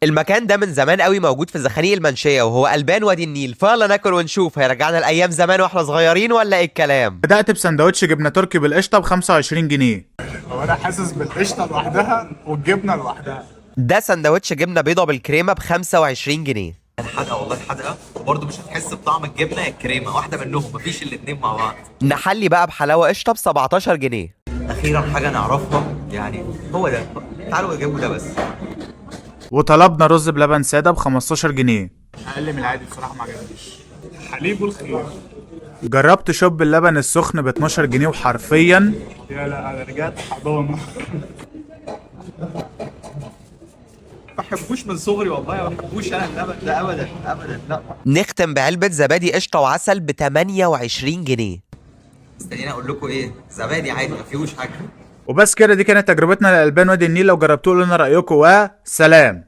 المكان ده من زمان قوي موجود في زخانيق المنشية وهو قلبان وادي النيل، فيلا ناكل ونشوف هيرجعنا لأيام زمان واحنا صغيرين ولا ايه الكلام؟ بدأت بسندوتش جبنة تركي بالقشطة ب 25 جنيه. هو انا حاسس بالقشطه لوحدها والجبنه لوحدها. ده سندوتش جبنة بيضة بالكريمة ب 25 جنيه. الحدقه والله الحدقه، وبرضه مش هتحس بطعم الجبنه الكريمه، واحده منهم، مفيش الاتنين مع بعض. نحلي بقى بحلاوة قشطة ب 17 جنيه. اخيرا حاجه نعرفها يعني، هو ده. تعالوا جيبوا ده بس. وطلبنا رز بلبن سادة ب 15 جنيه. اقل من العادي بصراحه، ما عجبنيش. حليب والخيار. جربت شوب اللبن السخن ب 12 جنيه وحرفيا يا لا، انا رجعت حضانه. ما بحبوش من صغري والله، ما بحبوش انا اللبن ده ابدا ابدا، لا. نختم بعلبة زبادي قشطة وعسل ب 28 جنيه. استنيني اقول لكم ايه، زبادي عادي ما فيهوش حاجه. وبس كده. دي كانت تجربتنا لألبان وادي النيل. لو جربتوه قولوا لنا رأيكم، وسلام.